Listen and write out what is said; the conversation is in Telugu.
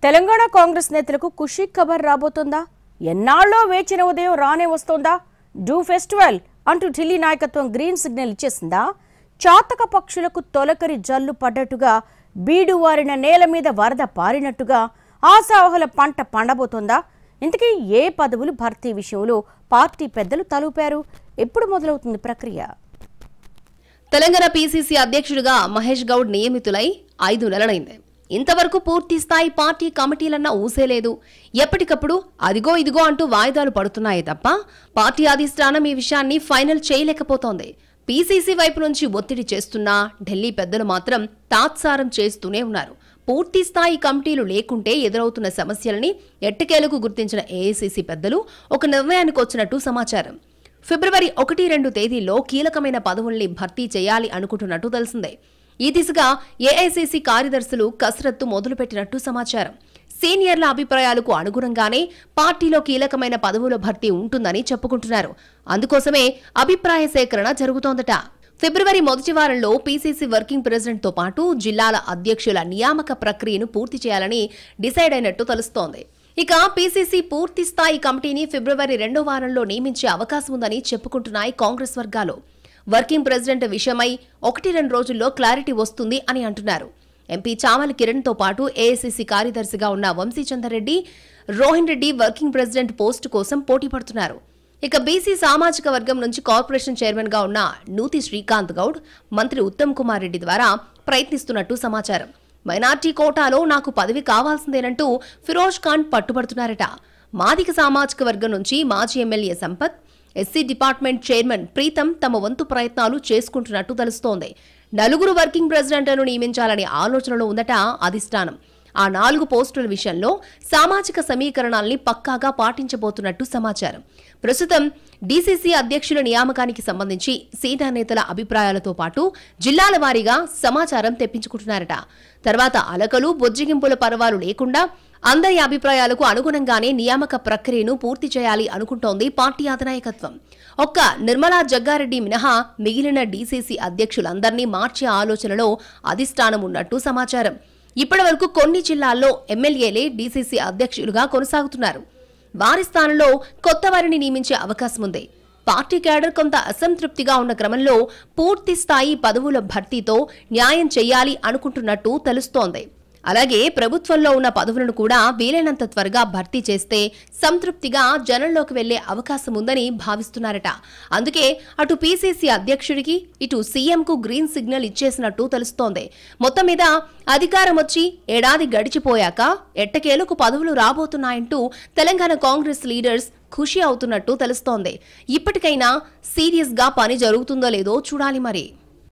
తెలంగాణ కాంగ్రెస్ నేతలకు ఖుషీ ఖబర్ రాబోతుందా? ఎన్నాళ్ళో వేచిన ఉదయం రానే వస్తోందా? డూ ఫెస్టివల్ అంటూ ఢిల్లీ నాయకత్వం గ్రీన్ సిగ్నల్ ఇచ్చేసిందా? చాతక పక్షులకు తొలకరి జల్లు పడ్డట్టుగా బీడు వారిన నేల మీద వరద పారినట్టుగా ఆశావహుల పంట పండబోతోందా? ఇంతకీ ఏ పదవులు భర్తీ విషయంలో పార్టీ పెద్దలు తలూపారు? ఎప్పుడు మొదలవుతుంది ప్రక్రియ? తెలంగాణ పీసీసీ అధ్యక్షుడిగా మహేష్ గౌడ్ నియమితులై 5 నెలలైంది. ఇంతవరకు పూర్తి స్థాయి పార్టీ కమిటీలన్న ఊసేలేదు. ఎప్పటికప్పుడు అదిగో ఇదిగో అంటూ వాయిదాలు పడుతున్నాయే తప్ప పార్టీ అధిష్టానం ఈ విషయాన్ని ఫైనల్ చేయలేకపోతోంది. పీసీసీ వైపు నుంచి ఒత్తిడి చేస్తున్నా ఢిల్లీ పెద్దలు మాత్రం తాత్సారం చేస్తూనే ఉన్నారు. పూర్తి స్థాయి కమిటీలు లేకుంటే ఎదురవుతున్న సమస్యల్ని ఎట్టకేలకు గుర్తించిన ఏఐసీసీ పెద్దలు ఒక నిర్ణయానికి వచ్చినట్టు సమాచారం. ఫిబ్రవరి 1-2 తేదీల్లో కీలకమైన పదవుల్ని భర్తీ చేయాలి అనుకుంటున్నట్టు తెలిసిందే. ఈ దిశగా ఏఐసీసీ కార్యదర్శులు కసరత్తు మొదలుపెట్టినట్టు సమాచారం. సీనియర్ల అభిప్రాయాలకు అనుగుణంగానే పార్టీలో కీలకమైన పదవుల భర్తీ ఉంటుందని చెప్పుకుంటున్నారు. అందుకోసమే అభిప్రాయ సేకరణ జరుగుతోందట. ఫిబ్రవరి మొదటి వారంలో పీసీసీ వర్కింగ్ ప్రెసిడెంట్తో పాటు జిల్లాల అధ్యక్షుల నియామక ప్రక్రియను పూర్తి చేయాలని డిసైడ్ అయినట్టు తెలుస్తోంది. ఇక పీసీసీ పూర్తి స్థాయి కమిటీని ఫిబ్రవరి 2వ వారంలో నియమించే అవకాశం ఉందని చెప్పుకుంటున్నాయి కాంగ్రెస్ వర్గాలు. వర్కింగ్ ప్రెసిడెంట్ విషయమై 1-2 రోజుల్లో క్లారిటీ వస్తుంది అని అంటున్నారు. ఎంపీ చామల కిరణ్తో పాటు ఏఐసీసీ కార్యదర్శిగా ఉన్న Vamshichander Reddy, Rohin Reddy working president post కోసం పోటీ పడుతున్నారు. ఇక బీసీ సామాజిక వర్గం నుంచి కార్పొరేషన్ చైర్మన్ గా ఉన్న నూతి శ్రీకాంత్ గౌడ్ మంత్రి ఉత్తమ్ కుమార్ రెడ్డి ద్వారా ప్రయత్నిస్తున్నట్టు సమాచారం. మైనార్టీ కోటాలో నాకు పదవి కావాల్సిందేనంటూ ఫిరోజ్ ఖాన్ పట్టుబడుతున్నారట. మాదిక సామాజిక వర్గం నుంచి మాజీ MLA Sampath, SC department chairman Pritam తమ వంతు ప్రయత్నాలు చేసుకుంటున్నట్టు తెలుస్తోంది. 4 వర్కింగ్ ప్రెసిడెంట్లను నియమించాలనే ఆలోచనలో ఉందట అధిష్టానం. ఆ 4 పోస్టుల విషయంలో సామాజిక సమీకరణాల్ని పక్కాగా పాటించబోతున్నట్టు సమాచారం. ప్రస్తుతం డీసీసీ అధ్యక్షుల నియామకానికి సంబంధించి సీనియర్ నేతల అభిప్రాయాలతో పాటు జిల్లాల వారీగా సమాచారం తెప్పించుకుంటున్నారట. తర్వాత అలకలు బొజ్జిగింపుల పర్వాలు లేకుండా అందరి అభిప్రాయాలకు అనుగుణంగానే నియామక ప్రక్రియను పూర్తి చేయాలి అనుకుంటోంది పార్టీ అధినాయకత్వం. ఒక్క నిర్మలా జగ్గారెడ్డి మినహా మిగిలిన డీసీసీ అధ్యక్షులందరినీ మార్చే ఆలోచనలో అధిష్టానం ఉన్నట్టు సమాచారం. ఇప్పటివరకు కొన్ని జిల్లాల్లో ఎమ్మెల్యేలే డీసీసీ అధ్యక్షులుగా కొనసాగుతున్నారు. వారి స్థానంలో కొత్త వారిని నియమించే అవకాశం ఉంది. పార్టీ క్యాడర్ కొంత అసంతృప్తిగా ఉన్న క్రమంలో పూర్తి స్థాయి పదవుల భర్తీతో న్యాయం చేయాలి అనుకుంటున్నట్టు తెలుస్తోంది. అలాగే ప్రభుత్వంలో ఉన్న పదవులను కూడా వీలైనంత త్వరగా భర్తీ చేస్తే సంతృప్తిగా జనంలోకి వెళ్లే అవకాశం ఉందని భావిస్తున్నారట. అందుకే అటు పీసీసీ అధ్యక్షుడికి ఇటు సీఎంకు గ్రీన్ సిగ్నల్ ఇచ్చేసినట్టు తెలుస్తోంది. మొత్తం మీద అధికారం వచ్చి ఏడాది గడిచిపోయాక ఎట్టకేలకు పదవులు రాబోతున్నాయంటూ తెలంగాణ కాంగ్రెస్ లీడర్స్ ఖుషి అవుతున్నట్టు తెలుస్తోంది. ఇప్పటికైనా సీరియస్ గా పని జరుగుతుందో లేదో చూడాలి మరి.